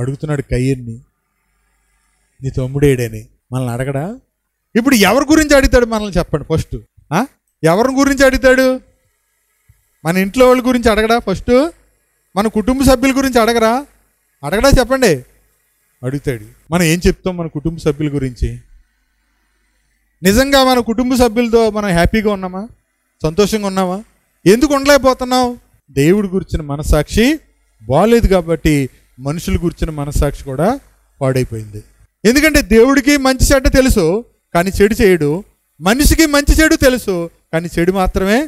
అడుగుతున్నాడు కయ్యన్ని, నీ తమ్ముడేడని. మనల్ని అడగడా? ఇప్పుడు ఎవరి గురించి అడుగుతాడు మనల్ని చెప్పండి ఫస్ట్. ఎవరి గురించి అడుగుతాడు? మన ఇంట్లో వాళ్ళ గురించి అడగడా? ఫస్ట్ మన కుటుంబ సభ్యుల గురించి అడగడా చెప్పండి? అడుగుతాడు. మనం ఏం చెప్తాం మన కుటుంబ సభ్యుల గురించి? నిజంగా మన కుటుంబ సభ్యులతో మనం హ్యాపీగా ఉన్నామా? సంతోషంగా ఉన్నామా? ఎందుకు ఉండలేకపోతున్నావు? దేవుడి గురించిన మనసాక్షి బాగలేదు కాబట్టి మనుషుల గురించిన మనసాక్షి కూడా పాడైపోయింది. ఎందుకంటే దేవుడికి మంచి చెడ్డ తెలుసు కానీ చెడు చేయడు, మనిషికి మంచి చెడు తెలుసు కానీ చెడు మాత్రమే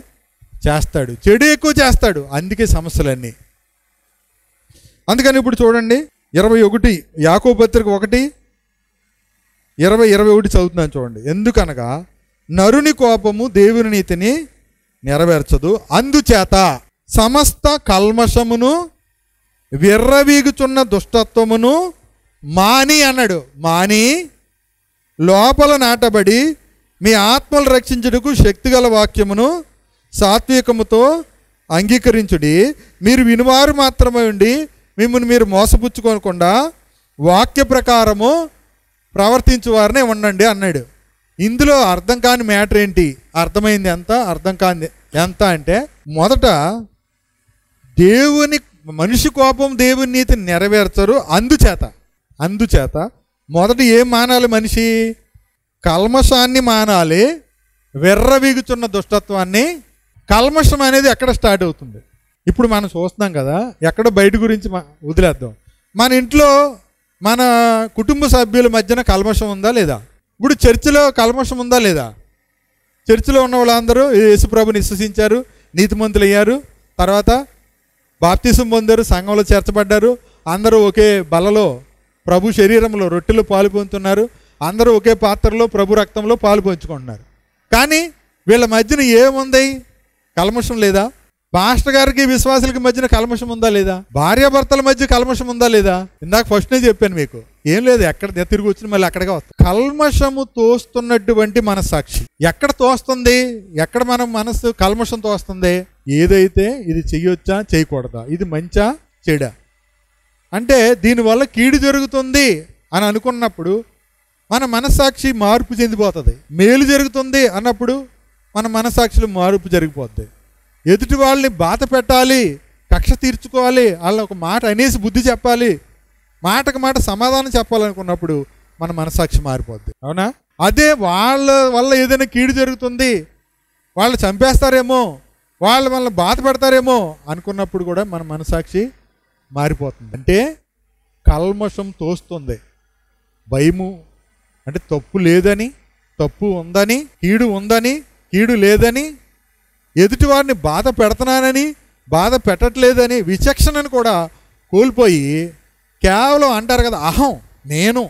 చేస్తాడు, చెడు ఎక్కువ చేస్తాడు. అందుకే సమస్యలన్నీ. అందుకని ఇప్పుడు చూడండి 21 యాకోబు పత్రిక 1:20-21 చదువుతున్నాను చూడండి. ఎందుకనగా నరుని కోపము దేవుని నీతిని నెరవేర్చదు, అందుచేత సమస్త కల్మషమును విర్రవీగుచున్న దుష్టత్వమును మాని అన్నాడు. మాని లోపల నాటబడి మీ ఆత్మలు రక్షించుటకు శక్తిగల వాక్యమును సాత్వికముతో అంగీకరించుడి. మీరు వినువారు మాత్రమే ఉండి మిమ్మల్ని మీరు మోసపుచ్చుకోకుండా వాక్య ప్రకారము ప్రవర్తించువారనే ఉండండి అన్నాడు. ఇందులో అర్థం కాని మ్యాటర్ ఏంటి? అర్థమైంది ఎంత? అర్థం కాని ఎంత అంటే, మొదట మనిషి కోపం దేవుని నీతిని నెరవేర్చరు, అందుచేత మొదట ఏం మానాలి? మనిషి కల్మషాన్ని మానాలి, వెర్రవీగుచున్న దుష్టత్వాన్ని. కల్మషం అనేది ఎక్కడ స్టార్ట్ అవుతుంది? ఇప్పుడు మనం చూస్తున్నాం కదా, ఎక్కడ బయట గురించి వదిలేద్దాం. మన ఇంట్లో మన కుటుంబ సభ్యుల మధ్యన కల్మషం ఉందా లేదా? ఇప్పుడు చర్చిలో కల్మషం ఉందా లేదా? చర్చిలో ఉన్న వాళ్ళందరూ యేసుప్రభుని విశ్వసించారు, నీతిమంతులు అయ్యారు, తర్వాత బాప్తిసం పొందారు, సంఘంలో చేర్చబడ్డారు, అందరూ ఒకే బలలో ప్రభు శరీరంలో రొట్టెలు పాలు పొందుతున్నారు, అందరూ ఒకే పాత్రలో ప్రభు రక్తంలో పాలు పంచుకుంటున్నారు. కానీ వీళ్ళ మధ్యన ఏముంది? కల్మషం లేదా? పాస్టర్ గారికి విశ్వాసులకి మధ్యన కల్మషం ఉందా లేదా? భార్యాభర్తల మధ్య కల్మషం ఉందా లేదా? ఇందాక ఫస్ట్నే చెప్పాను మీకు. ఏం లేదు, ఎక్కడ తిరిగి వచ్చిన మళ్ళీ అక్కడగా వస్తుంది. కల్మషము తోస్తున్నటువంటి మనస్సాక్షి ఎక్కడ తోస్తుంది? ఎక్కడ మన మనసు కల్మషం తోస్తుంది? ఏదైతే ఇది చెయ్యొచ్చా చేయకూడదా, ఇది మంచా చెడా, అంటే దీనివల్ల కీడు జరుగుతుంది అని అనుకున్నప్పుడు మన మనస్సాక్షి మార్పు చెందిపోతుంది. మేలు జరుగుతుంది అన్నప్పుడు మన మనస్సాక్షిలో మార్పు జరిగిపోద్ది. ఎదుటి వాళ్ళని బాధ పెట్టాలి, కక్ష తీర్చుకోవాలి, వాళ్ళ ఒక మాట అనేసి బుద్ధి చెప్పాలి, మాటకు మాట సమాధానం చెప్పాలనుకున్నప్పుడు మన మనస్సాక్షి మారిపోద్ది. అవునా? అదే వాళ్ళ వల్ల ఏదైనా కీడు జరుగుతుంది, వాళ్ళు చంపేస్తారేమో, వాళ్ళు మనల్ని బాధ పెడతారేమో అనుకున్నప్పుడు కూడా మన మనస్సాక్షి మారిపోతుంది. అంటే కల్మషం తోస్తుంది. భయము అంటే తప్పు లేదని, తప్పు ఉందని, కీడు ఉందని, కీడు లేదని, ఎదుటి వారిని బాధ పెడుతున్నానని, బాధ పెట్టట్లేదని విచక్షణను కూడా కోల్పోయి కేవలం అంటారు కదా, అహం, నేను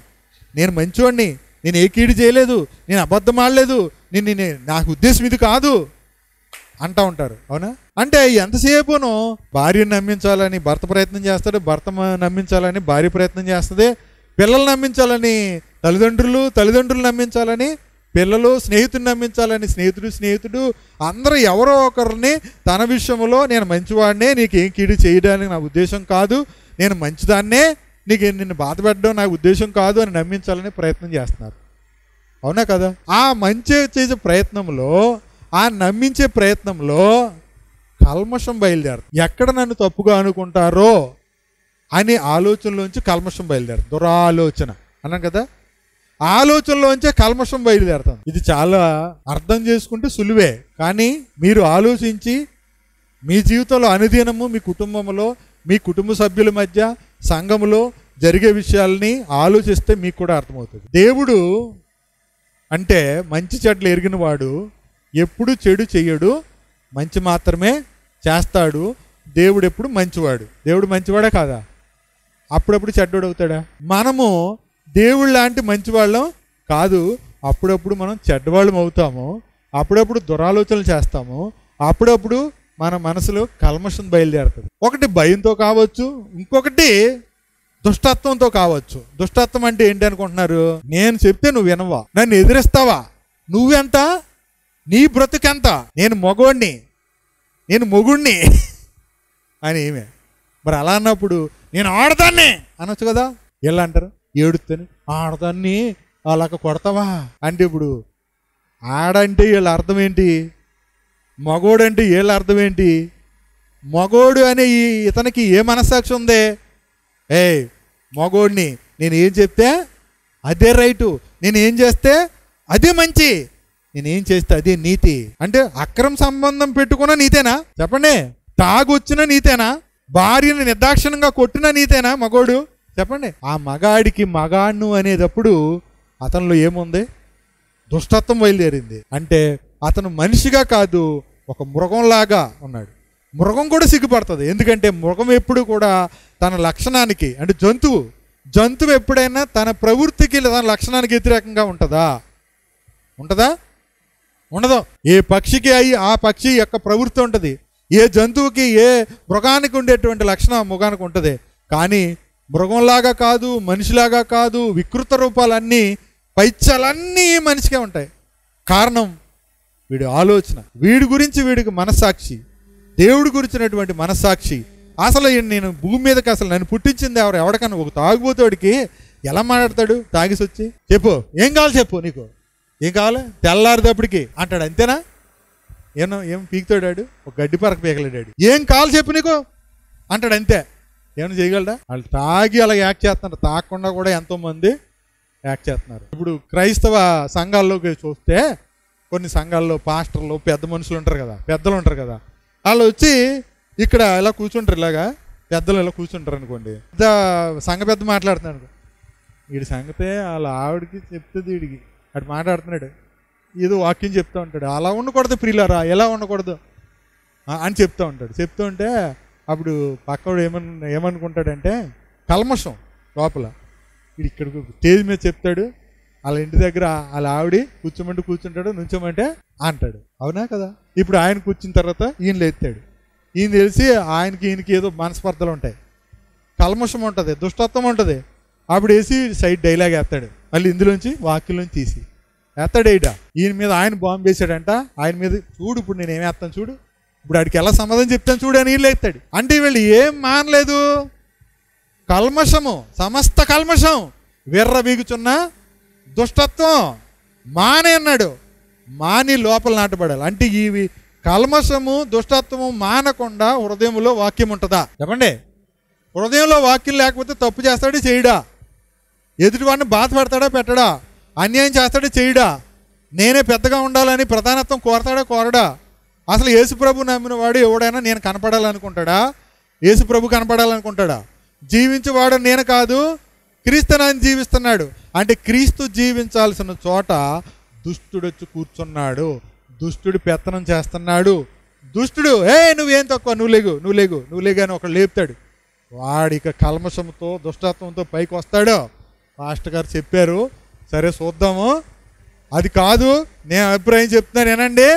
మంచివాడిని, నేను ఏ కీడు చేయలేదు, నేను అబద్ధం ఆడలేదు, నాకు ఉద్దేశం ఇది కాదు అంటూ ఉంటారు. అవునా? అంటే ఎంతసేపునో భార్యను నమ్మించాలని భర్త ప్రయత్నం చేస్తాడు, భర్త నమ్మించాలని భార్య ప్రయత్నం చేస్తుంది, పిల్లలు నమ్మించాలని తల్లిదండ్రులు నమ్మించాలని పిల్లలు, స్నేహితుడిని నమ్మించాలని స్నేహితుడు అందరూ ఎవరో ఒకరిని తన విషయంలో నేను మంచివాడినే, నీకు ఏం కీడు చేయడానికి నా ఉద్దేశం కాదు, నేను మంచిదాన్నే, నిన్ను బాధ పెట్టడం నా ఉద్దేశం కాదు అని నమ్మించాలని ప్రయత్నం చేస్తున్నారు. అవునా కదా? ఆ మంచి చేసే ప్రయత్నంలో, ఆ నమ్మించే ప్రయత్నంలో కల్మషం బయలుదేరుతుంది. ఎక్కడ నన్ను తప్పుగా అనుకుంటారో అనే ఆలోచనలోంచి కల్మషం బయలుదేరుతుంది. దురాలోచన అన్నాం కదా, ఆలోచనలోంచే కల్మషం బయలుదేరుతాం. ఇది చాలా అర్థం చేసుకుంటే సులువే, కానీ మీరు ఆలోచించి మీ జీవితంలో అనుదినము మీ కుటుంబంలో, మీ కుటుంబ సభ్యుల మధ్య, సంఘములో జరిగే విషయాల్ని ఆలోచిస్తే మీకు కూడా అర్థమవుతుంది. దేవుడు అంటే మంచి చెడ్డలు ఎరిగిన వాడు, ఎప్పుడు చెడు చెయ్యడు, మంచి మాత్రమే చేస్తాడు. దేవుడు ఎప్పుడు మంచివాడు. దేవుడు మంచివాడే కాదా? అప్పుడప్పుడు చెడ్డోడు అవుతాడా? మనము దేవుడు లాంటి మంచివాళ్ళం కాదు. అప్పుడప్పుడు మనం చెడ్డవాళ్ళం అవుతాము, అప్పుడప్పుడు దురాలోచనలు చేస్తాము, అప్పుడప్పుడు మన మనసులో కల్మషం బయలుదేరుతుంది. ఒకటి భయంతో కావచ్చు, ఇంకొకటి దుష్టత్వంతో కావచ్చు. దుష్టత్వం అంటే ఏంటి అనుకుంటున్నారు? నేను చెప్తే నువ్వు వినవా, నన్ను ఎదిరిస్తావా, నువ్వెంత, నీ బ్రతుకెంత, నేను మొగుణ్ణి అని ఏమే మరి అలా అన్నప్పుడు నేను ఆడదాన్ని అనొచ్చు కదా. ఎలా అంటారు? ఏడుతాను ఆడదాన్ని అలాగ కొడతావా అంటే, ఇప్పుడు ఆడంటే వీళ్ళ అర్థం ఏంటి? మగోడు అంటే వీళ్ళ అర్థం ఏంటి? మగోడు అనే ఇతనికి ఏ మనస్సాక్షి ఉంది? మగోడిని నేను ఏం చెప్తే అదే రైటు, నేను ఏం చేస్తే అదే మంచి, నేను ఏం చేస్తే అదే నీతి. అంటే అక్రమ సంబంధం పెట్టుకున్న నీతేనా చెప్పండి? తాగొచ్చిన నీతేనా? భార్యను నిర్దాక్షిణంగా కొట్టిన నీతేనా మగోడు చెప్పండి? ఆ మగాడికి మగాణ్ణు అనేటప్పుడు అతనిలో ఏముంది? దుష్టత్వం బయలుదేరింది. అంటే అతను మనిషిగా కాదు, ఒక మృగంలాగా ఉన్నాడు. మృగం కూడా సిగ్గుపడుతుంది. ఎందుకంటే మృగం ఎప్పుడు కూడా తన లక్షణానికి, అంటే జంతువు ఎప్పుడైనా తన ప్రవృత్తికి తన లక్షణానికి వ్యతిరేకంగా ఉంటుందా? ఉండదు. ఏ పక్షికి ఆ పక్షి యొక్క ప్రవృత్తి ఉంటుంది. ఏ జంతువుకి, ఏ మృగానికి ఉండేటువంటి లక్షణం మృగానికి ఉంటుంది. కానీ మృగంలాగా కాదు, మనిషిలాగా కాదు, వికృత రూపాలన్నీ, పైత్యాలన్నీ మనిషికే ఉంటాయి. కారణం వీడి ఆలోచన, వీడి గురించి వీడికి మనస్సాక్షి, దేవుడి గురించినటువంటి మనస్సాక్షి. అసలు నేను భూమి మీదకి అసలు నన్ను పుట్టించింది ఎవరికన్నా ఒక తాగుబోతోడికి ఎలా మాట్లాడతాడు? తాగిసి వచ్చి చెప్పు ఏం కావాలి చెప్పు, నీకు ఏం కావాలి తెల్లారిదప్పటికి అంటాడు. అంతేనా? ఏం పీకుతాడాడు? ఒక గడ్డి పరక పీకలేడాడు. ఏం కావాలి చెప్పు నీకు అంటాడు. అంతే. ఏమైనా చేయగలడా? వాళ్ళు తాగి అలా యాక్ట్ చేస్తున్నారు. తాగకుండా కూడా ఎంతోమంది యాక్ట్ చేస్తున్నారు. ఇప్పుడు క్రైస్తవ సంఘాల్లోకి చూస్తే కొన్ని సంఘాల్లో పాస్టర్లు, పెద్ద మనుషులు ఉంటారు కదా, పెద్దలు ఉంటారు కదా, వాళ్ళు వచ్చి ఇక్కడ ఇలా కూర్చుంటారు. ఇలాగా పెద్దలు ఇలా కూర్చుంటారు అనుకోండి. సంఘ పెద్ద మాట్లాడుతున్నాడు అనుకో, వీడి సంగతే వాళ్ళ ఆవిడకి చెప్తుంది, వీడికి అటు మాట్లాడుతున్నాడు, ఏదో వాక్యం చెప్తూ ఉంటాడు. అలా ఉండకూడదు ప్రియులారా, ఎలా ఉండకూడదు అని చెప్తూ ఉంటాడు. చెప్తూ ఉంటే అప్పుడు పక్కవాడు ఏమనుకుంటాడంటే కల్మషం లోపల. వీడు ఇక్కడ స్టేజ్ మీద చెప్తాడు, వాళ్ళ ఇంటి దగ్గర వాళ్ళ ఆవిడ కూర్చోమంటే కూర్చుంటాడు, నుంచోమంటే అంటాడు. అవునా కదా? ఇప్పుడు ఆయన కూర్చున్న తర్వాత ఈయన లేస్తాడు. ఈయన తెలిసి ఈయనకి ఏదో మనస్పర్ధలు ఉంటాయి, కల్మషం ఉంటుంది, దుష్టత్వం ఉంటుంది. అప్పుడు వేసి సైడ్ డైలాగ్ వేస్తాడు, మళ్ళీ ఇందులోంచి వాక్యంలోంచి తీసి వేస్తాడేడా. ఈయన మీద ఆయన బాంబు వేసాడంట, ఆయన మీద చూడు ఇప్పుడు నేను ఏం వేస్తాను చూడు, ఇప్పుడు ఆడికి ఎలా సమాధానం చెప్తాను చూడు అని వీళ్ళు వేస్తాడు. అంటే వీళ్ళు ఏం మానలేదు, కల్మషము, సమస్త కల్మషం, విర్ర బీగుచున్న దుష్టత్వం మానే అన్నాడు. మాని లోపల నాటబడాలి. అంటే ఇవి కల్మషము, దుష్టత్వము మానకుండా హృదయంలో వాక్యం ఉంటుందా చెప్పండి? హృదయంలో వాక్యం లేకపోతే తప్పు చేస్తాడు చేయడా? ఎదుటివాడిని బాధపడతాడా పెట్టడా? అన్యాయం చేస్తాడా చేయడా? నేనే పెద్దగా ఉండాలని ప్రధానత్వం కోరడా? అసలు యేసుప్రభు నమ్మిన వాడు ఎవడైనా నేను కనపడాలనుకుంటాడా? యేసుప్రభు కనపడాలనుకుంటాడా? జీవించేవాడు నేను కాదు, క్రీస్తు నన్ను జీవిస్తున్నాడు. అంటే క్రీస్తు జీవించాల్సిన చోట దుష్టుడు వచ్చి కూర్చున్నాడు, దుష్టుడు పెత్తనం చేస్తున్నాడు. దుష్టుడు నువ్వేం తక్కువ, నువ్వు లేగు అని ఒకడు లేపుతాడు. వాడిక కల్మషంతో దుష్టత్వంతో పైకి వస్తాడు. మాస్టర్ గారు చెప్పారు, సరే చూద్దాము, అది కాదు నేను అభిప్రాయం చెప్తున్నాను వినండి,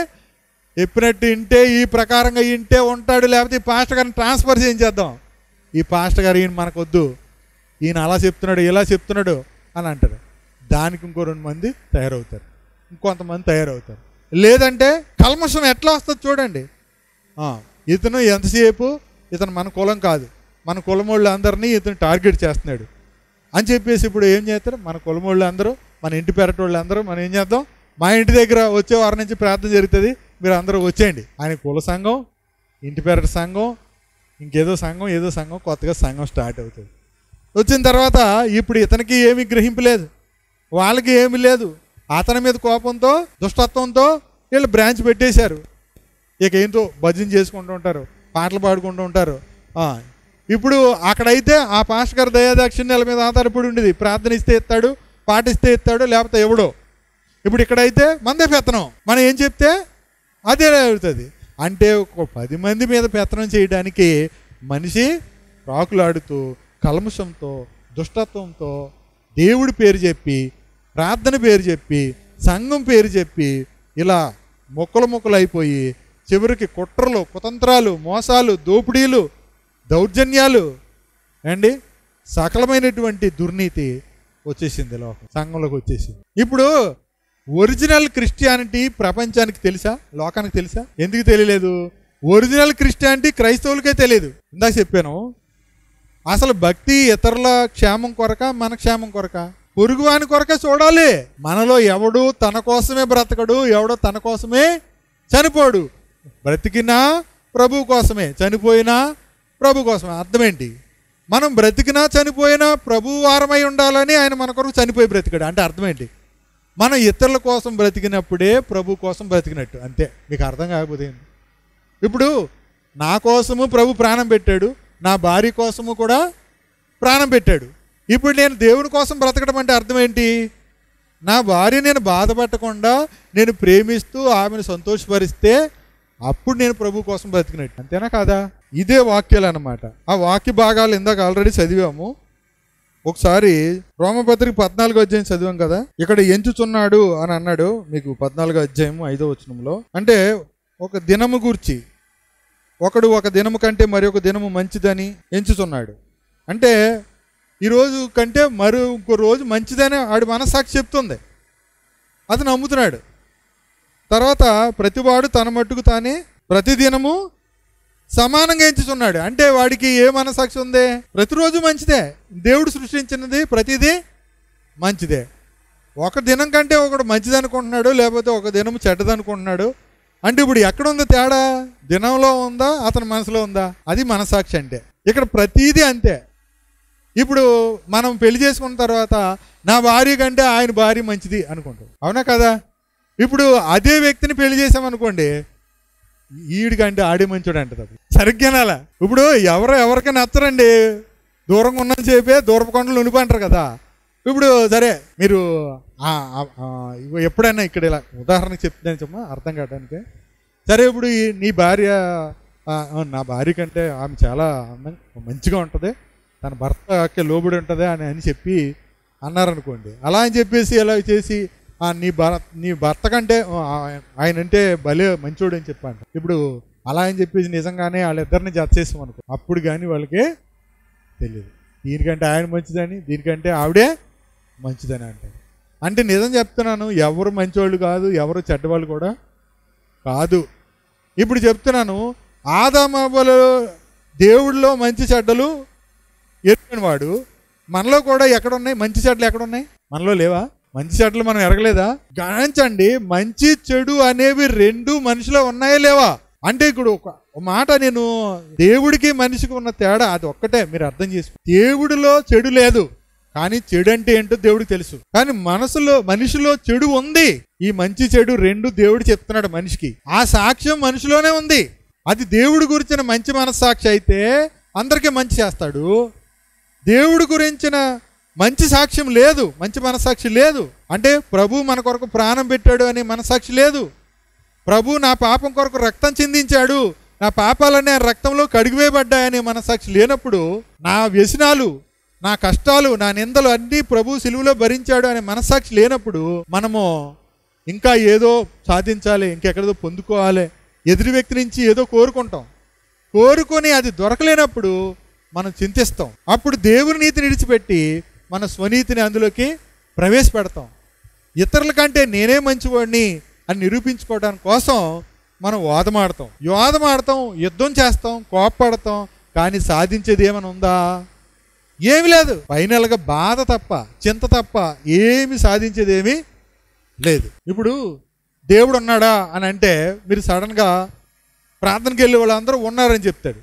చెప్పినట్టు ఇంటే ఈ ప్రకారంగా ఇంటే ఉంటాడు, లేకపోతే ఈ పాస్టర్ గారిని ట్రాన్స్ఫర్ చేయించేద్దాం, ఈ పాస్టర్ గారు ఈయన మనకొద్దు, ఈయన అలా చెప్తున్నాడు ఇలా చెప్తున్నాడు అని అంటారు. దానికి ఇంకో 2 మంది తయారవుతారు, ఇంకొంతమంది తయారవుతారు. లేదంటే కల్మషం ఎట్లా వస్తుంది చూడండి. ఇతను ఎంతసేపు ఇతను మన కులం కాదు, మన కులమోళ్ళు అందరినీ ఇతను టార్గెట్ చేస్తున్నాడు అని చెప్పేసి ఇప్పుడు ఏం చేస్తారు, మన కులమోళ్ళు అందరూ, మన ఇంటి పెరటోళ్ళు అందరూ మనం ఏం చేద్దాం, మా ఇంటి దగ్గర వచ్చే వారి నుంచి ప్రార్థన జరుగుతుంది, మీరు అందరూ వచ్చేయండి. ఆయన కుల సంఘం, ఇంటి పెరట సంఘం, ఇంకేదో సంఘం, ఏదో సంఘం, కొత్తగా సంఘం స్టార్ట్ అవుతుంది. వచ్చిన తర్వాత ఇప్పుడు ఇతనికి ఏమీ గ్రహింపు లేదు, వాళ్ళకి ఏమీ లేదు. అతని మీద కోపంతో, దుష్టత్వంతో వీళ్ళు బ్రాంచ్ పెట్టేశారు. ఇక ఏంటో భజన చేసుకుంటూ ఉంటారు, పాటలు పాడుకుంటూ ఉంటారు. ఇప్పుడు అక్కడైతే ఆ పాస్టర్ గారు దయాదాక్షిణ్యాల మీద ఆధారపడి ఉండేది, ప్రార్థన ఇస్తే ఇస్తాడు, పాటిస్తే ఇస్తాడు, లేకపోతే ఎవడో. ఇప్పుడు ఇక్కడైతే మందే పెత్తనం, మనం ఏం చెప్తే అదే అవుతుంది. అంటే ఒక 10 మంది మీద పెత్తనం చేయడానికి మనిషి రాకులాడుతూ కల్మషంతో, దుష్టత్వంతో, దేవుడి పేరు చెప్పి, ప్రార్థన పేరు చెప్పి, సంఘం పేరు చెప్పి ఇలా ముక్కలు అయిపోయి చివరికి కుట్రలు, కుతంత్రాలు, మోసాలు, దోపిడీలు, దౌర్జన్యాలు అండి, సకలమైనటువంటి దుర్నీతి వచ్చేసింది లోకం, సంఘంలోకి వచ్చేసింది. ఇప్పుడు ఒరిజినల్ క్రిస్టియానిటీ ప్రపంచానికి తెలుసా, లోకానికి తెలుసా? ఎందుకు తెలియలేదు? ఒరిజినల్ క్రిస్టియానిటీ క్రైస్తవులకే తెలియదు. ఇందాక చెప్పాను, అసలు భక్తి ఇతరుల క్షేమం కొరక, మన క్షేమం కొరక? పొరుగువాని కొరక చూడాలి. మనలో ఎవడు తన కోసమే బ్రతకడు, ఎవడో తన కోసమే చనిపోడు. బ్రతికినా ప్రభు కోసమే, చనిపోయినా ప్రభు కోసమే. అర్థమేంటి? మనం బ్రతికినా చనిపోయినా ప్రభు వారమై ఉండాలని ఆయన మన కొరకు చనిపోయి బ్రతికాడు. అంటే అర్థమేంటి? మనం ఇతరుల కోసం బ్రతికినప్పుడే ప్రభు కోసం బ్రతికినట్టు. అంతే. మీకు అర్థం కాకపోతే ఇప్పుడు నా కోసము ప్రభు ప్రాణం పెట్టాడు, నా భార్య కోసము కూడా ప్రాణం పెట్టాడు. ఇప్పుడు నేను దేవుని కోసం బ్రతకడం అంటే అర్థం ఏంటి? నా భార్య నేను బాధపెట్టకుండా నేను ప్రేమిస్తూ ఆమెను సంతోషపరిస్తే అప్పుడు నేను ప్రభు కోసం బ్రతికినట్టు. అంతేనా కాదా? ఇదే వాక్యాలు అన్నమాట. ఆ వాక్య భాగాలు ఇందాక ఆల్రెడీ చదివాము. ఒకసారి రోమపత్రిక 14వ అధ్యాయం చదివాం కదా. ఇక్కడ ఎంచుచున్నాడు అని అన్నాడు మీకు 14వ అధ్యాయం 5వ వచనంలో. అంటే ఒక దినము గూర్చి, ఒకడు ఒక దినము కంటే మరి ఒక దినము మంచిదని ఎంచుచున్నాడు. అంటే ఈరోజు కంటే మరి ఇంకో రోజు మంచిదని ఆడి మనస్సాక్షి చెప్తుంది, అది నమ్ముతున్నాడు. తర్వాత ప్రతివాడు తన మట్టుకు తానే ప్రతిదినము సమానంగా ఎంచుచున్నాడు. అంటే వాడికి ఏ మనస్సాక్షి ఉంది? ప్రతిరోజు మంచిదే, దేవుడు సృష్టించినది ప్రతిదీ మంచిదే. ఒక దినం కంటే ఒకడు మంచిది అనుకుంటున్నాడు, లేకపోతే ఒక దినం చెడ్డదనుకుంటున్నాడు. అంటే ఇప్పుడు ఎక్కడుంది తేడా? దినంలో ఉందా, అతని మనసులో ఉందా? అది మనస్సాక్షి అంటే. ఇక్కడ ప్రతీదీ అంతే. ఇప్పుడు మనం పెళ్లి చేసుకున్న తర్వాత నా భార్య కంటే ఆయన భార్య మంచిది అనుకుంటాం, అవునా కదా? ఇప్పుడు అదే వ్యక్తిని పెళ్లి చేసామనుకోండి, ఈడికంటే ఆడే మంచోడు అంటది. సరిగ్గానాలా? ఇప్పుడు ఎవరికి నచ్చరండి, దూరంగా ఉన్నని చెప్పే దూరపు కొండలు ఉనిపంటారు కదా. ఇప్పుడు సరే మీరు ఎప్పుడైనా ఇక్కడ ఇలా ఉదాహరణకు చెప్తాను చెప్పమా అర్థం కావడానికి. సరే ఇప్పుడు నీ భార్య, నా భార్య కంటే ఆమె చాలా మంచిగా ఉంటుంది, తన భర్తకి లోబడి ఉంటుంది అని చెప్పి అన్నారనుకోండి. అలా అని చెప్పేసి ఎలా చేసి నీ భర్త కంటే ఆయన అంటే భలే మంచోడు అని చెప్పండి. ఇప్పుడు అలా అని చెప్పేసి నిజంగానే వాళ్ళిద్దరిని జత చేసాం అనుకో, అప్పుడు కానీ వాళ్ళకి తెలియదు దీనికంటే ఆయన మంచిదని, దీనికంటే ఆవిడే మంచిదని అంటారు. అంటే నిజం చెప్తున్నాను, ఎవరు మంచివాళ్ళు కాదు, ఎవరు చెడ్డవాళ్ళు కూడా కాదు. ఇప్పుడు చెప్తున్నాను, ఆదామవ్వలు దేవుడిలో మంచి చెడ్డలు ఎరిగిన వాడు, మనలో కూడా ఎక్కడున్నాయి మంచి చెడ్డలు? ఎక్కడున్నాయి? మనలో లేవా మంచి చెడ్డలు? మనం ఎరగలేదా? గమనించండి, మంచి చెడు అనేవి రెండు మనిషిలో ఉన్నాయా లేవా? అంటే ఇప్పుడు ఒక మాట, నేను దేవుడికి మనిషికి ఉన్న తేడా అది ఒక్కటే మీరు అర్థం చేసుకో. దేవుడిలో చెడు లేదు, కానీ చెడు అంటే ఏంటో దేవుడికి తెలుసు. కానీ మనిషిలో చెడు ఉంది. ఈ మంచి చెడు రెండు దేవుడు చెప్తున్నాడు మనిషికి. ఆ సాక్ష్యం మనిషిలోనే ఉంది. అది దేవుడి గురించిన మంచి మనస్సాక్షి అయితే అందరికీ మంచి చేస్తాడు. దేవుడి గురించిన మంచి సాక్ష్యం లేదు, మంచి మనస్సాక్షి లేదు. అంటే ప్రభు మన కొరకు ప్రాణం పెట్టాడు అనే మనస్సాక్షి లేదు. ప్రభు నా పాపం కొరకు రక్తం చిందించాడు, నా పాపాలనే రక్తంలో కడిగివేయబడ్డాయనే మనస్సాక్షి లేనప్పుడు, నా వ్యసనాలు, నా కష్టాలు, నా నిందలు అన్నీ ప్రభు సిలువలో భరించాడు అనే మనస్సాక్షి లేనప్పుడు మనము ఇంకా ఏదో సాధించాలి, ఇంకెక్కడో పొందుకోవాలి, ఎదురు వ్యక్తి నుంచి ఏదో కోరుకొని అది దొరకలేనప్పుడు మనం చింతిస్తాం. అప్పుడు దేవుని నీతిని విడిచిపెట్టి మన స్వనీతిని అందులోకి ప్రవేశపెడతాం. ఇతరుల కంటే నేనే మంచివాడిని అని నిరూపించుకోవడానికి కోసం మనం వాదమాడతాం, యుద్ధం చేస్తాం, కోప్పడతాం. కానీ సాధించేది ఏమైనా ఉందా? ఏమి లేదు. ఫైనల్గా బాధ తప్ప, చింత తప్ప ఏమి సాధించేది ఏమీ లేదు. ఇప్పుడు దేవుడు ఉన్నాడా అని అంటే మీరు సడన్గా ప్రార్థనకి వెళ్ళే వాళ్ళందరూ ఉన్నారని చెప్తాడు.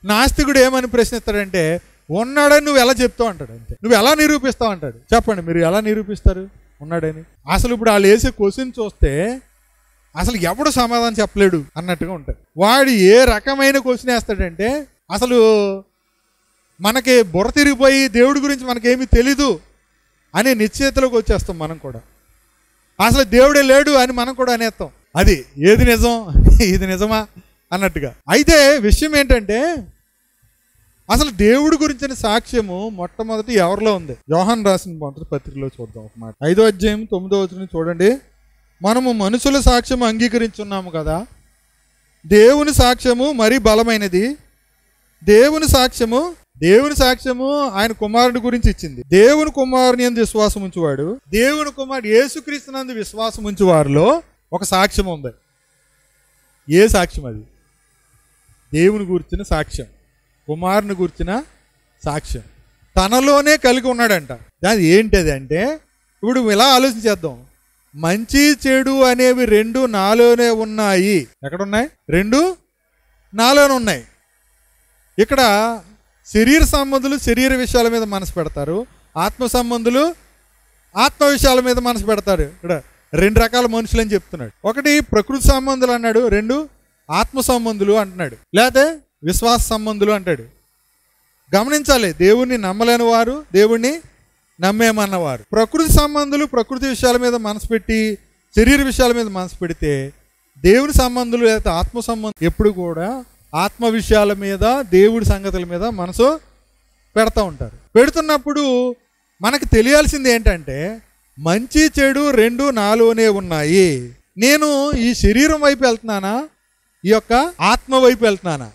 నాస్తికుడు ఏమని ప్రశ్నిస్తాడంటే, ఉన్నాడని నువ్వు ఎలా చెప్తావు అంటాడు. అంతే. నువ్వు ఎలా నిరూపిస్తావు అంటాడు. చెప్పండి, మీరు ఎలా నిరూపిస్తారు ఉన్నాడని? అసలు ఇప్పుడు వాళ్ళు వేసే క్వశ్చన్ చూస్తే అసలు ఎవడు సమాధానం చెప్పలేడు అన్నట్టుగా ఉంటుంది. వాడు ఏ రకమైన క్వశ్చన్ వేస్తాడంటే, అసలు మనకి బుర్ర తిరిగిపోయి దేవుడి గురించి మనకేమీ తెలీదు అనే నిశ్చయితలోకి వచ్చేస్తాం మనం కూడా. అసలు దేవుడే లేడు అని మనం కూడా అనేస్తాం. అది ఏది నిజం, ఇది నిజమా అన్నట్టుగా. అయితే విషయం ఏంటంటే, అసలు దేవుడి గురించిన సాక్ష్యము మొట్టమొదటి ఎవరిలో ఉంది? యోహాను రాసిన మొదటి పత్రికలో చూద్దాం ఒక మాట. 5వ అధ్యాయం 9వ వచనం చూడండి. మనము మనుషుల సాక్ష్యము అంగీకరించున్నాము కదా, దేవుని సాక్ష్యము మరీ బలమైనది. దేవుని సాక్ష్యము ఆయన కుమారుడి గురించి ఇచ్చింది. దేవుని కుమారుని యందు విశ్వాసం ఉంచువాడు, దేవుని కుమారుడు యేసుక్రీస్తునందు విశ్వాసం ఉంచు వారిలో ఒక సాక్ష్యం ఉంది. ఏ సాక్ష్యం అది? దేవుని గురించిన సాక్ష్యం, కుమారుని గురించిన సాక్ష్యం తనలోనే కలిగి ఉన్నాడంట. అది ఏంటది అంటే, ఇప్పుడు ఇలా ఆలోచించేద్దాం. మంచి చెడు అనేవి రెండు నాలోనే ఉన్నాయి. ఎక్కడున్నాయి? రెండు నాలోనే ఉన్నాయి. ఇక్కడ శరీర సంబంధులు శరీర విషయాల మీద మనసు పెడతారు, ఆత్మ సంబంధులు ఆత్మ విషయాల మీద మనసు పెడతారు. ఇక్కడ రెండు రకాల మనుషులు అని చెప్తున్నాడు. ఒకటి ప్రకృతి సంబంధులు అన్నాడు, రెండు ఆత్మ సంబంధులు అంటున్నాడు, లేకపోతే విశ్వాస సంబంధులు అంటాడు. గమనించాలి, దేవుణ్ణి నమ్మలేని వారు, దేవుణ్ణి నమ్మేమన్నవారు. ప్రకృతి సంబంధులు ప్రకృతి విషయాల మీద మనసు పెట్టి శరీర విషయాల మీద మనసు పెడితే, దేవుని సంబంధులు లేకపోతే ఆత్మ సంబంధం ఎప్పుడు కూడా ఆత్మ విషయాల మీద దేవుడి సంగతుల మీద మనసు పెడతా ఉంటారు. పెడుతున్నప్పుడు మనకు తెలియాల్సింది ఏంటంటే, మంచి చెడు రెండు నాలోనే ఉన్నాయి. నేను ఈ శరీరం వైపు వెళ్తున్నానా, ఈ యొక్క ఆత్మ వైపు వెళ్తున్నానా,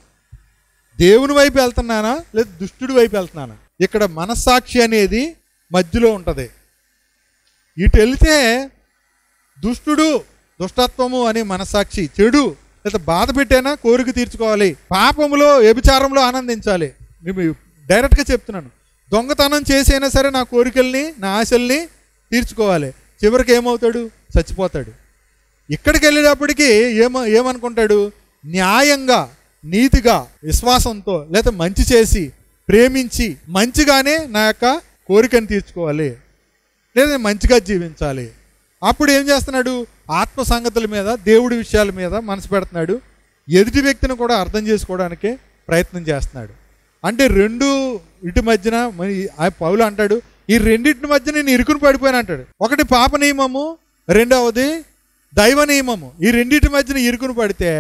దేవుని వైపు వెళ్తున్నానా, లేదా దుష్టుడి వైపు వెళ్తున్నానా? ఇక్కడ మనస్సాక్షి అనేది మధ్యలో ఉంటుంది. ఇటు వెళితే దుష్టుడు దుష్టత్వము అనే మనస్సాక్షి, చెడు లేదా బాధ పెట్టైనా కోరిక తీర్చుకోవాలి, పాపములో వ్యభిచారంలో ఆనందించాలి. నేను డైరెక్ట్గా చెప్తున్నాను, దొంగతనం చేసైనా సరే నా కోరికల్ని నా ఆశల్ని తీర్చుకోవాలి. చివరికి ఏమవుతాడు? చచ్చిపోతాడు. ఇక్కడికి వెళ్ళేటప్పటికీ ఏమనుకుంటాడు? న్యాయంగా నీతిగా విశ్వాసంతో లేదా మంచి చేసి ప్రేమించి మంచిగానే నా యొక్క కోరికను తీర్చుకోవాలి, లేదా మంచిగా జీవించాలి. అప్పుడు ఏం చేస్తున్నాడు? ఆత్మ సంగతుల మీద దేవుడి విషయాల మీద మనసు పెడుతున్నాడు. ఎదుటి వ్యక్తిని కూడా అర్థం చేసుకోవడానికి ప్రయత్నం చేస్తున్నాడు. అంటే రెండు ఇటు మధ్యన పౌలు అంటాడు, ఈ రెండింటి మధ్య నేను ఇరుకుని పడిపోయాను అంటాడు. ఒకటి పాప నియమము, రెండవది దైవ నియమము. ఈ రెండింటి మధ్యన ఇరుకుని పడితే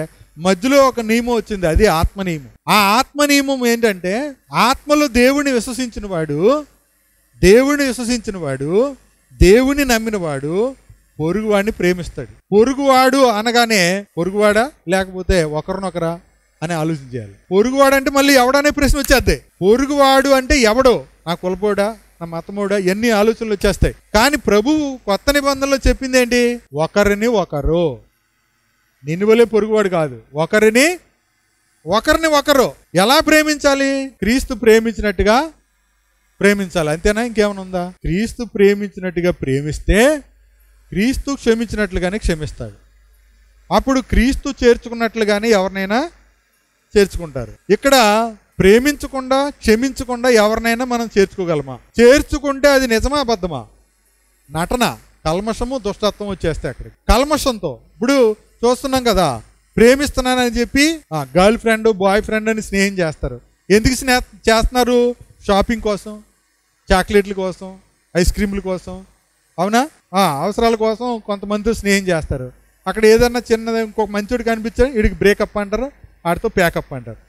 మధ్యలో ఒక నియమం వచ్చింది, అది ఆత్మ నియమం. ఆ ఆత్మ నియమం ఏంటంటే, ఆత్మలో దేవుణ్ణి విశ్వసించిన వాడు, దేవుని నమ్మినవాడు పొరుగువాడిని ప్రేమిస్తాడు. పొరుగువాడు అనగానే పొరుగువాడా లేకపోతే ఒకరినొకరా అని ఆలోచించాలి. పొరుగువాడు అంటే మళ్ళీ ఎవడనే ప్రశ్న వచ్చేద్ది. పొరుగువాడు అంటే ఎవడో, నా కులపోడా, నా మతమోడా, ఎన్ని ఆలోచనలు వచ్చేస్తాయి. కానీ ప్రభువు కొత్త నిబంధనలో చెప్పింది ఏంటి? ఒకరిని ఒకరు. నిన్ను వలే పొరుగువాడు కాదు, ఒకరిని ఒకరు ఎలా ప్రేమించాలి? క్రీస్తు ప్రేమించినట్టుగా ప్రేమించాలి. అంతేనా? ఇంకేమైనా ఉందా? క్రీస్తు ప్రేమించినట్టుగా ప్రేమిస్తే క్రీస్తు క్షమించినట్లుగానే క్షమిస్తాడు. అప్పుడు క్రీస్తు చేర్చుకున్నట్లుగానే ఎవరినైనా చేర్చుకుంటారు. ఇక్కడ ప్రేమించకుండా క్షమించకుండా ఎవరినైనా మనం చేర్చుకోగలమా? చేర్చుకుంటే అది నిజమా అబద్ధమా? నటన, కల్మషము, దుష్టత్వం వచ్చేస్తాయి అక్కడికి. కల్మషంతో ఇప్పుడు చూస్తున్నాం కదా, ప్రేమిస్తున్నానని చెప్పి గర్ల్ ఫ్రెండ్ బాయ్ ఫ్రెండ్ అని స్నేహం చేస్తారు. ఎందుకు చేస్తున్నారు? షాపింగ్ కోసం, చాక్లెట్ల కోసం, ఐస్ క్రీమ్ల కోసం, అవునా? అవసరాల కోసం కొంతమంది స్నేహం చేస్తారు. అక్కడ ఏదన్నా చిన్నది ఇంకొక మంచోడు కనిపించాడు, వీడికి బ్రేకప్ అంటారు, ఆడితో ప్యాకప్ అంటారు.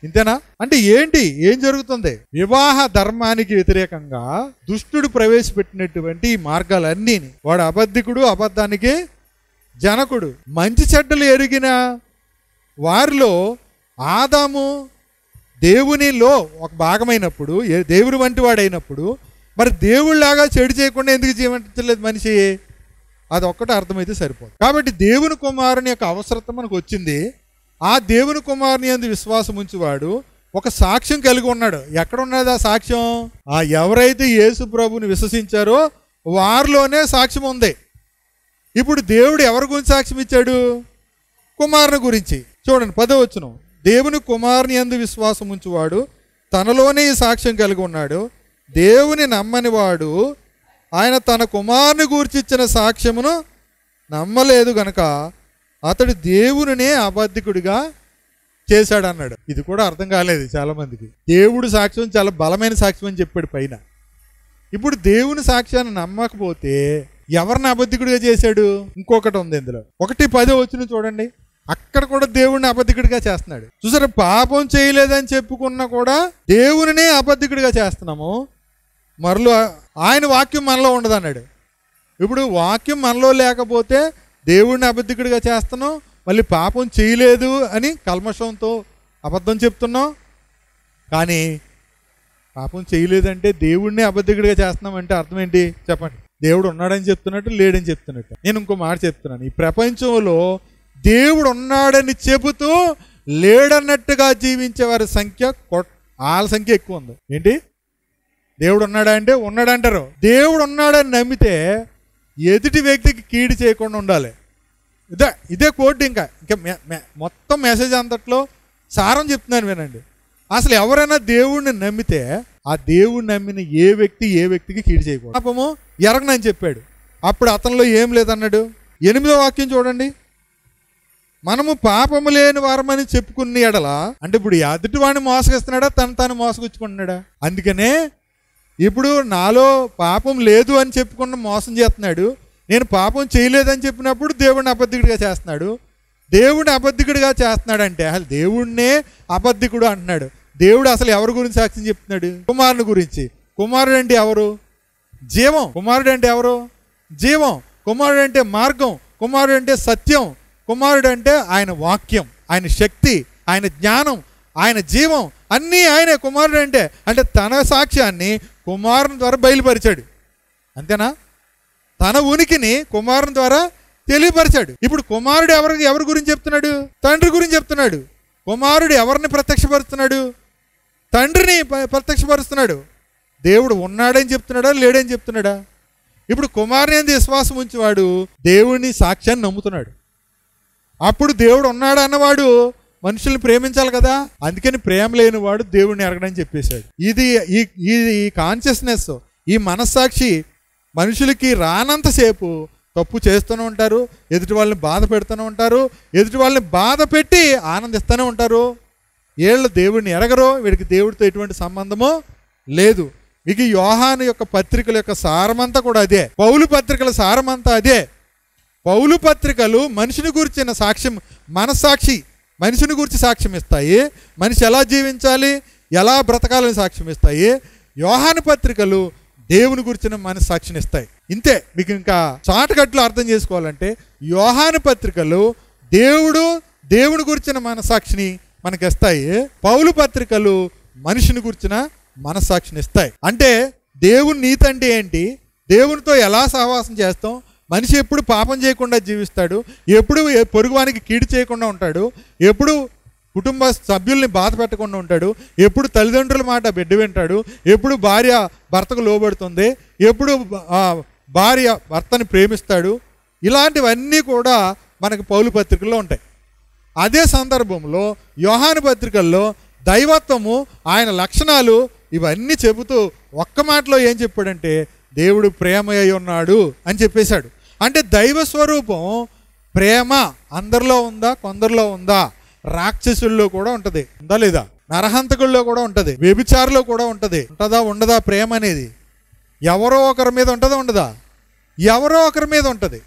ఇంతేనా? అంటే ఏంటి, ఏం జరుగుతుంది? వివాహ ధర్మానికి వ్యతిరేకంగా దుష్టుడు ప్రవేశపెట్టినటువంటి ఈ మార్గాలన్నీ, వాడు అబద్ధికుడు, అబద్ధానికి జనకుడు. మంచి చెడ్డలు ఎరిగిన వారిలో ఆదాము దేవునిలో ఒక భాగమైనప్పుడు, దేవుని వంటి వాడైనప్పుడు, మరి దేవుళ్ళలాగా చెడు చేయకుండా ఎందుకు జీవించలేదు మనిషి? అది ఒక్కటే అర్థమైతే సరిపోదు. కాబట్టి దేవుని కుమారుని యొక్క అవసరత మనకు వచ్చింది. ఆ దేవుని కుమారుని యందు విశ్వాసం ఉంచువాడు ఒక సాక్ష్యం కలిగి ఉన్నాడు. ఎక్కడ ఉన్నది ఆ సాక్ష్యం? ఎవరైతే యేసు ప్రభుని విశ్వసించారో వారిలోనే సాక్ష్యం ఉంది. ఇప్పుడు దేవుడు ఎవరి గురించి సాక్ష్యం ఇచ్చాడు? కుమారుని గురించి. చూడండి 10వ వచనం, దేవుని కుమారుని యందు విశ్వాసం ఉంచువాడు తనలోనే ఈ సాక్ష్యం కలిగి ఉన్నాడు. దేవుని నమ్మని వాడు ఆయన తన కుమారుని గూర్చి ఇచ్చిన సాక్ష్యమును నమ్మలేదు గనక అతడు దేవునినే అబద్ధికుడిగా చేశాడు అన్నాడు. ఇది కూడా అర్థం కాలేదు చాలా మందికి. దేవుడు సాక్ష్యం చాలా బలమైన సాక్ష్యం అని చెప్పాడు పైన. ఇప్పుడు దేవుని సాక్ష్యాన్ని నమ్మకపోతే ఎవరిని అబద్ధికుడిగా చేశాడు? ఇంకొకటి ఉంది ఇందులో. 1:10 వచ్చిన చూడండి, అక్కడ కూడా దేవుడిని అబద్ధికుడిగా చేస్తున్నాడు. చూసారా, పాపం చేయలేదని చెప్పుకున్నా కూడా దేవునినే అబద్ధికుడిగా చేస్తున్నాము. మరలో ఆయన వాక్యం మనలో ఉండదు అన్నాడు. ఇప్పుడు వాక్యం మనలో లేకపోతే దేవుడిని అబద్ధికుడిగా చేస్తున్నాం, మళ్ళీ పాపం చేయలేదు అని కల్మషంతో అబద్ధం చెప్తున్నాం. కానీ పాపం చేయలేదంటే దేవుడిని అబద్ధికుడిగా చేస్తున్నాం అంటే అర్థం ఏంటి చెప్పండి? దేవుడు ఉన్నాడని చెప్తున్నట్టు, లేడని చెప్తున్నట్టు. నేను ఇంకో మాట చెప్తున్నాను, ఈ ప్రపంచంలో దేవుడు ఉన్నాడని చెబుతూ లేడన్నట్టుగా జీవించే వారి సంఖ్య వాళ్ళ సంఖ్య ఎక్కువ ఉంది. ఏంటి? దేవుడు ఉన్నాడా అంటే ఉన్నాడంటారు. దేవుడు ఉన్నాడని నమ్మితే ఎదుటి వ్యక్తికి కీడు చేయకుండా ఉండాలి. ఇదే కోడ్. ఇంకా మొత్తం మెసేజ్ అంతట్లో సారం చెప్తున్నాను వినండి. అసలు ఎవరైనా దేవుడిని నమ్మితే ఆ దేవుడిని నమ్మిన ఏ వ్యక్తికి కీడు చేయకూడదు. పాపము ఎరగనని చెప్పాడు, అప్పుడు అతనిలో ఏం లేదన్నాడు. 8వ వాక్యం చూడండి. మనము పాపము లేని వారమని చెప్పుకున్న ఎడల, అంటే ఇప్పుడు ఎదుటి వాడిని మోసగిస్తున్నాడా, తాను మోసగుచ్చుకుంటున్నాడా? అందుకనే ఇప్పుడు నాలో పాపం లేదు అని చెప్పుకున్న మోసం చేస్తున్నాడు. నేను పాపం చేయలేదని చెప్పినప్పుడు దేవుడిని అబద్ధికుడిగా చేస్తున్నాడు. దేవుడిని అబద్ధికుడిగా చేస్తున్నాడంటే అసలు దేవుడినే అబద్ధికుడు అంటున్నాడు. దేవుడు అసలు ఎవరి గురించి సాక్ష్యం చెప్తున్నాడు? కుమారుని గురించి. కుమారుడు అంటే ఎవరు? జీవం. కుమారుడు అంటే ఎవరు? జీవం. కుమారుడు అంటే మార్గం. కుమారుడు అంటే సత్యం. కుమారుడు అంటే ఆయన వాక్యం, ఆయన శక్తి, ఆయన జ్ఞానం, ఆయన జీవం, అన్నీ ఆయనే. కుమారుడు అంటే తన సాక్ష్యాన్ని కుమారుని ద్వారా బయలుపరిచాడు. అంతేనా? తన ఉనికిని కుమారుని ద్వారా తెలియపరిచాడు. ఇప్పుడు కుమారుడు ఎవరి గురించి చెప్తున్నాడు? తండ్రి గురించి చెప్తున్నాడు. కుమారుడు ఎవరిని ప్రత్యక్షపరుస్తున్నాడు? తండ్రిని ప్రత్యక్షపరుస్తున్నాడు. దేవుడు ఉన్నాడని చెప్తున్నాడా, లేడని చెప్తున్నాడా? ఇప్పుడు కుమారుని అందు విశ్వాసం ఉంచేవాడు దేవుని సాక్ష్యాన్ని నమ్ముతున్నాడు. అప్పుడు దేవుడు ఉన్నాడు అన్నవాడు మనుషుల్ని ప్రేమించాలి కదా. అందుకని ప్రేమ లేనివాడు దేవుడిని ఎరగడని చెప్పేశాడు. ఈ కాన్షియస్నెస్, ఈ మనస్సాక్షి మనుషులకి రానంతసేపు తప్పు చేస్తూనే ఉంటారు, ఎదుటి వాళ్ళని బాధ పెడుతూనే ఉంటారు, ఎదుటి వాళ్ళని బాధ పెట్టి ఆనందిస్తూనే ఉంటారు. వీళ్ళు దేవుడిని ఎరగరు, వీడికి దేవుడితో ఎటువంటి సంబంధమో లేదు. ఇక యోహాను యొక్క పత్రికల యొక్క సారమంతా కూడా అదే. పౌలు పత్రికల సారమంతా అదే. పౌలు పత్రికలు మనిషిని గురించిన సాక్ష్యం, మనస్సాక్షి మనిషిని గురించి సాక్ష్యం ఇస్తాయి. మనిషి ఎలా జీవించాలి, ఎలా బ్రతకాలని సాక్ష్యం ఇస్తాయి. యోహాను పత్రికలు దేవుని గురించిన మనస్సాక్షిని ఇస్తాయి. ఇంతే. మీకు ఇంకా చాటుకట్లు అర్థం చేసుకోవాలంటే యోహాను పత్రికలు దేవుని గురించిన మనస్సాక్షిని మనకి ఇస్తాయి. పౌలు పత్రికలు మనిషిని గురించిన మనస్సాక్షిని ఇస్తాయి. అంటే దేవుని నీతి అంటే ఏంటి, దేవునితో ఎలా సహవాసం చేస్తాం, మనిషి ఎప్పుడు పాపం చేయకుండా జీవిస్తాడు, ఎప్పుడు పొరుగువానికి కీడు చేయకుండా ఉంటాడు, ఎప్పుడు కుటుంబ సభ్యుల్ని బాధ పెట్టకుండా ఉంటాడు, ఎప్పుడు తల్లిదండ్రుల మాట బిడ్డ వింటాడు, ఎప్పుడు భార్య భర్తకు లోబడుతుంది, ఎప్పుడు భార్య భర్తని ప్రేమిస్తాడు. ఇలాంటివన్నీ కూడా మనకు పౌలు పత్రికల్లో ఉంటాయి. అదే సందర్భంలో యోహాను పత్రికల్లో దైవత్వము, ఆయన లక్షణాలు ఇవన్నీ చెబుతూ ఒక్క మాటలో ఏం చెప్పాడంటే దేవుడు ప్రేమ అయి ఉన్నాడు అని చెప్పేశాడు. అంటే దైవ స్వరూపం ప్రేమ అందరిలో ఉందా, కొందరిలో ఉందా? రాక్షసుల్లో కూడా ఉంటుంది, ఉందా లేదా? నరహంతకుల్లో కూడా ఉంటుంది, వ్యభిచారులో కూడా ఉంటుంది. ఉంటుందా ఉండదా? ప్రేమ అనేది ఎవరో ఒకరి మీద ఉంటుందా ఉండదా? ఎవరో ఒకరి మీద ఉంటుంది.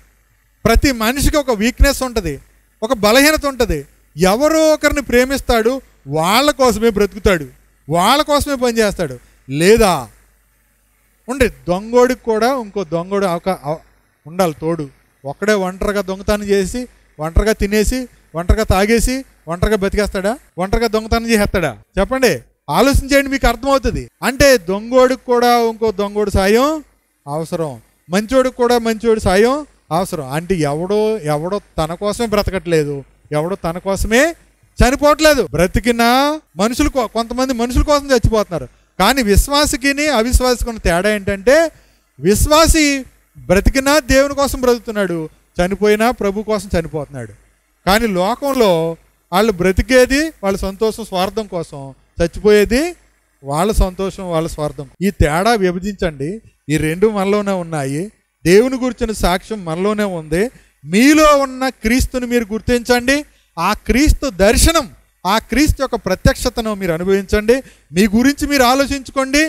ప్రతి మనిషికి ఒక వీక్నెస్ ఉంటుంది, ఒక బలహీనత ఉంటుంది. ఎవరో ఒకరిని ప్రేమిస్తాడు, వాళ్ళ కోసమే బ్రతుకుతాడు, వాళ్ళ కోసమే పనిచేస్తాడు. లేదా ఉండే దొంగోడికి కూడా ఇంకో దొంగోడు ఉండాలి తోడు. ఒక్కడే ఒంటరిగా దొంగతనం చేసి, ఒంటరిగా తినేసి, ఒంటరిగా తాగేసి, ఒంటరిగా బతికేస్తాడా? ఒంటరిగా దొంగతనం చేస్తాడా? చెప్పండి, ఆలోచించేయండి, మీకు అర్థమవుతుంది. అంటే దొంగోడికి కూడా ఇంకో దొంగోడు సాయం అవసరం, మంచోడికి కూడా మంచోడు సాయం అవసరం. అంటే ఎవడో తన కోసమే బ్రతకట్లేదు, ఎవడో తన కోసమే చనిపోవట్లేదు. బ్రతికినా కొంతమంది మనుషుల కోసం చచ్చిపోతున్నారు. కానీ విశ్వాసికిని అవిశ్వాసికి ఉన్న తేడా ఏంటంటే విశ్వాసి బ్రతికినా దేవుని కోసం బ్రతుకుతున్నాడు, చనిపోయినా ప్రభు కోసం చనిపోతున్నాడు. కానీ లోకంలో వాళ్ళు బ్రతికేది వాళ్ళ సంతోషం స్వార్థం కోసం, చచ్చిపోయేది వాళ్ళ సంతోషం వాళ్ళ స్వార్థం. ఈ తేడా విభజించండి. ఈ రెండు మనలోనే ఉన్నాయి. దేవుని గురించిన సాక్ష్యం మనలోనే ఉంది. మీలో ఉన్న క్రీస్తుని మీరు గుర్తించండి. ఆ క్రీస్తు దర్శనం, ఆ క్రీస్తు యొక్క ప్రత్యక్షతను మీరు అనుభవించండి. మీ గురించి మీరు ఆలోచించుకోండి.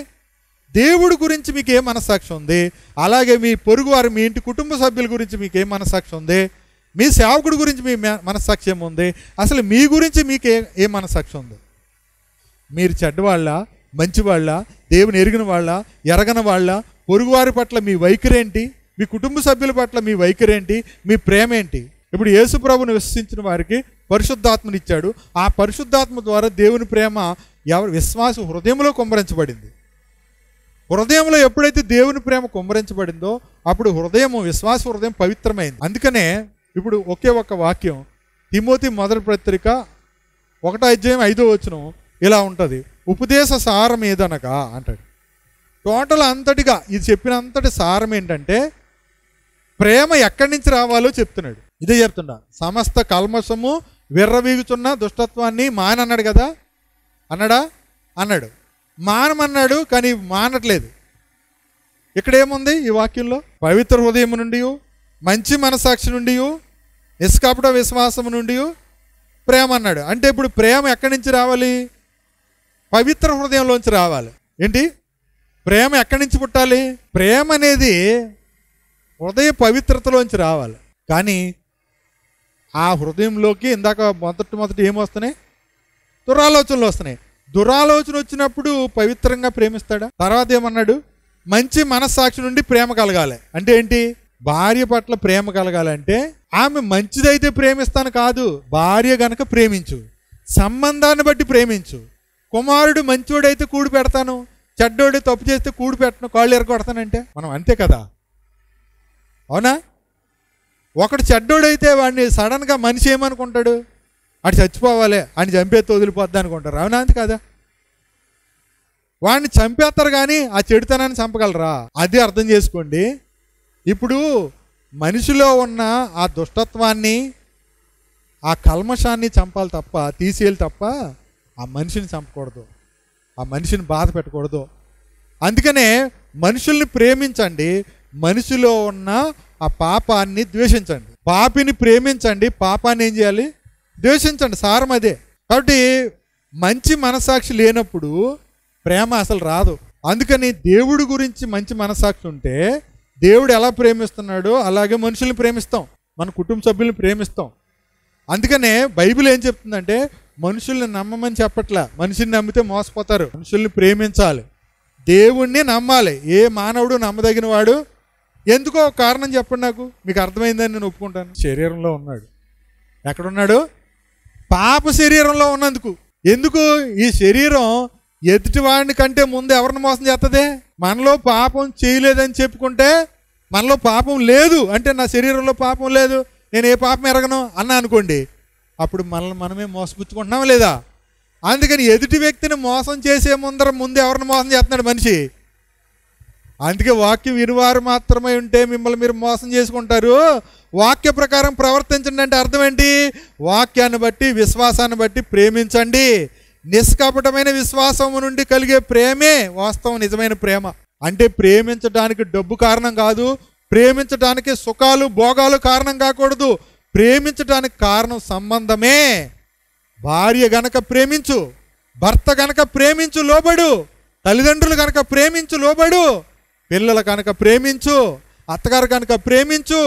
దేవుడి గురించి మీకు ఏ మనస్సాక్షి ఉంది, అలాగే మీ పొరుగువారు, మీ ఇంటి కుటుంబ సభ్యుల గురించి మీకు ఏ మనస్సాక్షి ఉంది, మీ సేవకుడి గురించి మీ మనస్సాక్షి ఏముంది, అసలు మీ గురించి మీకు ఏ మనస్సాక్షి ఉంది? మీరు చెడ్డవాళ్ళ, మంచివాళ్ళ, దేవుని ఎరిగిన వాళ్ళ, ఎరగని వాళ్ళ? పొరుగువారి పట్ల మీ వైఖరి ఏంటి? మీ కుటుంబ సభ్యుల పట్ల మీ వైఖరి ఏంటి? మీ ప్రేమ ఏంటి? ఇప్పుడు యేసు ప్రభువును విశ్వసించిన వారికి పరిశుద్ధాత్మని ఇచ్చాడు. ఆ పరిశుద్ధాత్మ ద్వారా దేవుని ప్రేమ విశ్వాస హృదయంలో కుమ్మరించబడింది. హృదయంలో ఎప్పుడైతే దేవుని ప్రేమ కుమ్మరించబడిందో అప్పుడు విశ్వాస హృదయం పవిత్రమైంది. అందుకనే ఇప్పుడు ఒకే ఒక్క వాక్యం, తిమోతి మొదటి పత్రిక 1వ అధ్యాయం 5వ వచనం ఇలా ఉంటుంది. ఉపదేశ సారం ఏదనగా అంటాడు. టోటల్ అంతటిగా ఇది చెప్పినంతటి సారం ఏంటంటే ప్రేమ ఎక్కడి నుంచి రావాలో చెప్తున్నాడు. ఇదే చెప్తున్నా. సమస్త కల్మషము విర్రవీగుచున్న దుష్టత్వాన్ని మానన్నాడు కదా, అన్నాడు. మానమన్నాడు, కానీ మానట్లేదు. ఇక్కడేముంది ఈ వాక్యంలో? పవిత్ర హృదయం నుండి, మంచి మనసాక్షి నుండి, నిష్కపట విశ్వాసం నుండి ప్రేమ అన్నాడు. అంటే ఇప్పుడు ప్రేమ ఎక్కడి నుంచి రావాలి? పవిత్ర హృదయంలోంచి రావాలి. ఏంటి? ప్రేమ ఎక్కడి నుంచి పుట్టాలి? ప్రేమ అనేది హృదయ పవిత్రతలోంచి రావాలి. కానీ ఆ హృదయంలోకి ఇందాక మొదటి ఏమొస్తున్నాయి? దురాలోచనలు వస్తున్నాయి. దురాలోచన వచ్చినప్పుడు పవిత్రంగా ప్రేమిస్తాడా? తర్వాత ఏమన్నాడు? మంచి మనస్సాక్షి నుండి ప్రేమ కలగాలి. అంటే ఏంటి? భార్య పట్ల ప్రేమ కలగాలంటే ఆమె మంచిదైతే ప్రేమిస్తాను కాదు, భార్య గనక ప్రేమించు, సంబంధాన్ని బట్టి ప్రేమించు. కుమారుడు మంచోడైతే కూడి పెడతాను, చెడ్డోడు తప్పు చేస్తే కూడి పెట్టను, కాళ్ళు ఎరగొడతానంటే మనం అంతే కదా, అవునా? ఒకడు చెడ్డోడైతే వాడిని సడన్గా మనిషి ఏమనుకుంటాడు? వాడు చచ్చిపోవాలి, వాడిని చంపేస్తే వదిలిపోద్ది అనుకుంటారు, అవునా? అంతే కదా. వాడిని చంపేస్తారు కానీ ఆ చెడుతనాన్ని చంపగలరా? అది అర్థం చేసుకోండి. ఇప్పుడు మనిషిలో ఉన్న ఆ దుష్టత్వాన్ని, ఆ కల్మషాన్ని చంపాలి తప్ప, తీసేయాలి తప్ప ఆ మనిషిని చంపకూడదు, ఆ మనిషిని బాధ పెట్టకూడదు. అందుకనే మనుషుల్ని ప్రేమించండి, మనిషిలో ఉన్న ఆ పాపాన్ని ద్వేషించండి. పాపిని ప్రేమించండి, పాపాన్ని ఏం చేయాలి? ద్వేషించండి. సారం అదే. కాబట్టి మంచి మనసాక్షి లేనప్పుడు ప్రేమ అసలు రాదు. అందుకని దేవుడి గురించి మంచి మనసాక్షి ఉంటే దేవుడు ఎలా ప్రేమిస్తున్నాడో అలాగే మనుషుల్ని ప్రేమిస్తాం, మన కుటుంబ సభ్యుల్ని ప్రేమిస్తాం. అందుకనే బైబిల్ ఏం చెప్తుందంటే మనుషుల్ని నమ్మమని చెప్పట్లా. మనిషిని నమ్మితే మోసపోతారు. మనుషుల్ని ప్రేమించాలి, దేవుణ్ణి నమ్మాలి. ఏ మానవుడు నమ్మదగిన వాడు? ఎందుకో ఒక కారణం చెప్పండి నాకు, మీకు అర్థమైందని నేను ఒప్పుకుంటాను. శరీరంలో ఉన్నాడు. ఎక్కడున్నాడు? పాప శరీరంలో ఉన్నందుకు. ఎందుకు? ఈ శరీరం ఎదుటివాడిని కంటే ముందు ఎవరిని మోసం చేస్తుంది? మనలో పాపం చేయలేదని చెప్పుకుంటే, మనలో పాపం లేదు అంటే నా శరీరంలో పాపం లేదు, నేను ఏ పాపం ఎరగను అన్నా అనుకోండి, అప్పుడు మనల్ని మనమే మోసపుచ్చుకుంటున్నాం లేదా? అందుకని ఎదుటి వ్యక్తిని మోసం చేసే ముందు ఎవరిని మోసం చేస్తున్నాడు? మనిషి. అందుకే వాక్యం వినివారు మాత్రమే ఉంటే మిమ్మల్ని మీరు మోసం చేసుకుంటారు. వాక్య ప్రకారం ప్రవర్తించండి అంటే అర్థం ఏంటి? వాక్యాన్ని బట్టి, విశ్వాసాన్ని బట్టి ప్రేమించండి. నిష్కపటమైన విశ్వాసము నుండి కలిగే ప్రేమే వాస్తవం, నిజమైన ప్రేమ. అంటే ప్రేమించడానికి డబ్బు కారణం కాదు, ప్రేమించడానికి సుఖాలు భోగాలు కారణం కాకూడదు. ప్రేమించడానికి కారణం సంబంధమే. భార్య గనక ప్రేమించు, భర్త గనక ప్రేమించు లోబడు, తల్లిదండ్రులు గనక ప్రేమించు లోబడు, పిల్లలు కనుక ప్రేమించు, అత్తగారు కనుక ప్రేమించు,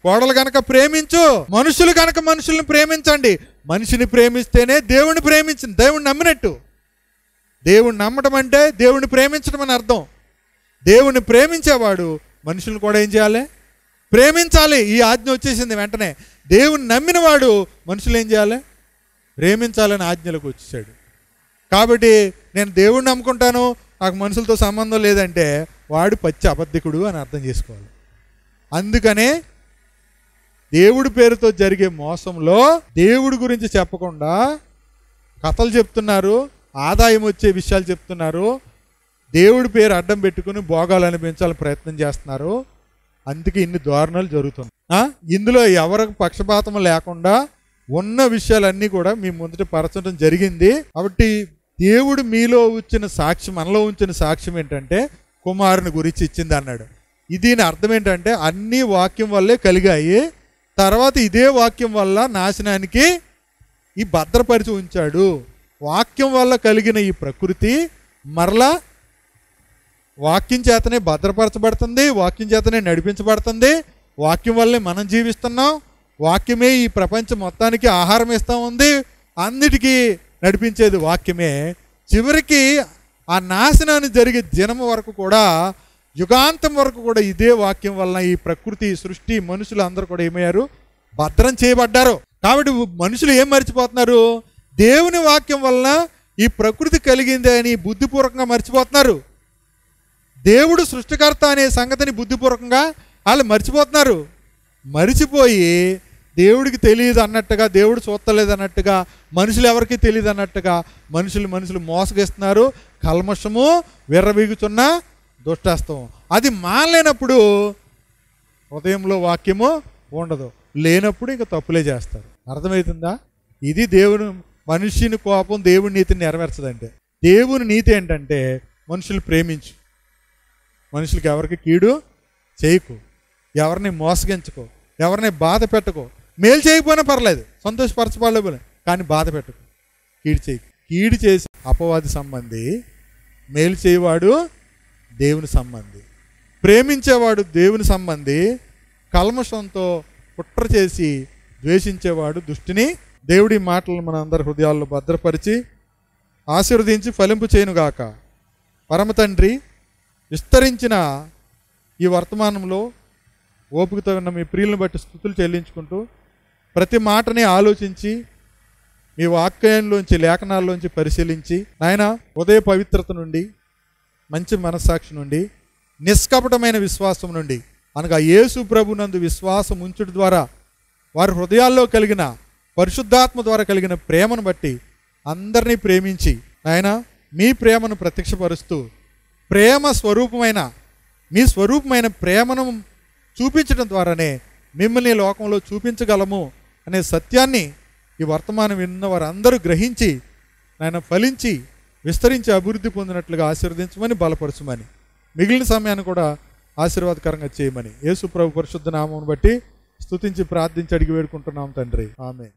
కోడలు కనుక ప్రేమించు, మనుషులు కనుక మనుషుల్ని ప్రేమించండి. మనిషిని ప్రేమిస్తేనే దేవుణ్ణి ప్రేమించింది, దేవుణ్ణి నమ్మినట్టు. దేవుణ్ణి నమ్మటం అంటే దేవుణ్ణి ప్రేమించడం అని అర్థం. దేవుణ్ణి ప్రేమించేవాడు మనుషులను కూడా ఏం చేయాలి? ప్రేమించాలి. ఈ ఆజ్ఞ వచ్చేసింది వెంటనే. దేవుణ్ణి నమ్మినవాడు మనుషులు ఏం చేయాలి? ప్రేమించాలని ఆజ్ఞలకు వచ్చేసాడు. కాబట్టి నేను దేవుణ్ణి నమ్ముకుంటాను, నాకు మనుషులతో సంబంధం లేదంటే వాడు పచ్చి అబద్ధికుడు అని అర్థం చేసుకోవాలి. అందుకనే దేవుడి పేరుతో జరిగే మోసంలో దేవుడి గురించి చెప్పకుండా కథలు చెప్తున్నారు, ఆదాయం వచ్చే విషయాలు చెప్తున్నారు, దేవుడి పేరు అడ్డం పెట్టుకుని భోగాలు అనిపించాలని ప్రయత్నం చేస్తున్నారు. అందుకే ఇన్ని దారుణాలు జరుగుతున్నాయి. ఇందులో ఎవరికి పక్షపాతం లేకుండా ఉన్న విషయాలన్నీ కూడా మీ ముందట పరచడం జరిగింది. కాబట్టి దేవుడు మీలో ఉంచిన సాక్ష్యం, మనలో ఉంచిన సాక్ష్యం ఏంటంటే కుమారుని గురించి ఇచ్చింది అన్నాడు. దీని అర్థం ఏంటంటే అన్నీ వాక్యం వల్లే కలిగాయి, తర్వాత ఇదే వాక్యం వల్ల నాశనానికి ఈ భద్రపరిచి ఉంచాడు. వాక్యం వల్ల కలిగిన ఈ ప్రకృతి మరలా వాక్యం చేతనే భద్రపరచబడుతుంది, వాక్యం చేతనే నడిపించబడుతుంది, వాక్యం వల్లే మనం జీవిస్తున్నాం, వాక్యమే ఈ ప్రపంచం మొత్తానికి ఆహారం ఇస్తూ ఉంది, అన్నిటికీ నడిపించేది వాక్యమే. చివరికి ఆ నాశనాన్ని జరిగే దినం వరకు కూడా, యుగాంతం వరకు కూడా ఇదే వాక్యం వలన ఈ ప్రకృతి, సృష్టి, మనుషులు అందరూ కూడా ఏమయ్యారు? భద్రం చేయబడ్డారు. కాబట్టి మనుషులు ఏం మర్చిపోతున్నారు? దేవుని వాక్యం వలన ఈ ప్రకృతి కలిగిందే అని బుద్ధిపూర్వకంగా మర్చిపోతున్నారు. దేవుడు సృష్టికర్త అనే సంగతిని బుద్ధిపూర్వకంగా వాళ్ళు మర్చిపోతున్నారు. మరిచిపోయి దేవుడికి తెలియదు అన్నట్టుగా, దేవుడు చూస్తలేదు అన్నట్టుగా, మనుషులు ఎవరికి తెలియదు అన్నట్టుగా మనుషులు మోసగిస్తున్నారు. కల్మషము విర్రవీగుచున్న దుష్టత్వం. అది మానలేనప్పుడు హృదయంలో వాక్యము ఉండదు, లేనప్పుడు ఇంకా తప్పులే చేస్తారు. అర్థమవుతుందా? ఇది దేవుని మనుష్యుని కోపం దేవుని నీతిని నెరవేర్చదంటే. దేవుని నీతి ఏంటంటే మనుషులు ప్రేమించు, మనుషులకి ఎవరికి కీడు చేయకు, ఎవరిని మోసగించుకో, ఎవరిని బాధ పెట్టుకో. మేలు చేయకపోయినా పర్లేదు, సంతోషపరచబడలేదు, కానీ బాధ పెట్టుకో, కీడు చేయకు. కీడు చేసి అపవాది సంబంధి, మేలు చేయవాడు దేవుని సంబంధి. ప్రేమించేవాడు దేవుని సంబంధి, కల్మషంతో కుట్ర చేసి ద్వేషించేవాడు దుష్టిని. దేవుడి మాటలను మన అందరి హృదయాల్లో భద్రపరిచి ఆశీర్వదించి ఫలింపు చేయనుగాక. పరమ తండ్రి, విస్తరించిన ఈ వర్తమానంలో ఓపికతో ఉన్న మీ ప్రియులను బట్టి స్తుతులు చెల్లించుకుంటూ, ప్రతి మాటని ఆలోచించి మీ వాక్యంలోంచి లేఖనాల్లోంచి పరిశీలించి నాయన ఉదయ పవిత్రత నుండి, మంచి మనస్సాక్షి నుండి, నిష్కపటమైన విశ్వాసం నుండి, అనగా యేసు ప్రభునందు విశ్వాసం ఉంచుట ద్వారా వారి హృదయాల్లో కలిగిన పరిశుద్ధాత్మ ద్వారా కలిగిన ప్రేమను బట్టి అందరినీ ప్రేమించి నాయన మీ ప్రేమను ప్రత్యక్షపరుస్తూ, ప్రేమ స్వరూపమైన మీ స్వరూపమైన ప్రేమను చూపించడం ద్వారానే మిమ్మల్ని లోకంలో చూపించగలము అనే సత్యాన్ని ఈ వర్తమానం విన్న వారందరూ గ్రహించి నాయన ఫలించి విస్తరించి అభివృద్ధి పొందినట్లుగా ఆశీర్వదించమని, బలపరచమని, మిగిలిన సమయాన్ని కూడా ఆశీర్వాదకరంగా చేయమని యేసు ప్రభు పరిశుద్ధ నామమును బట్టి స్తుతించి ప్రార్థించి అడిగి వేడుకుంటున్నాం తండ్రి. ఆమేన్.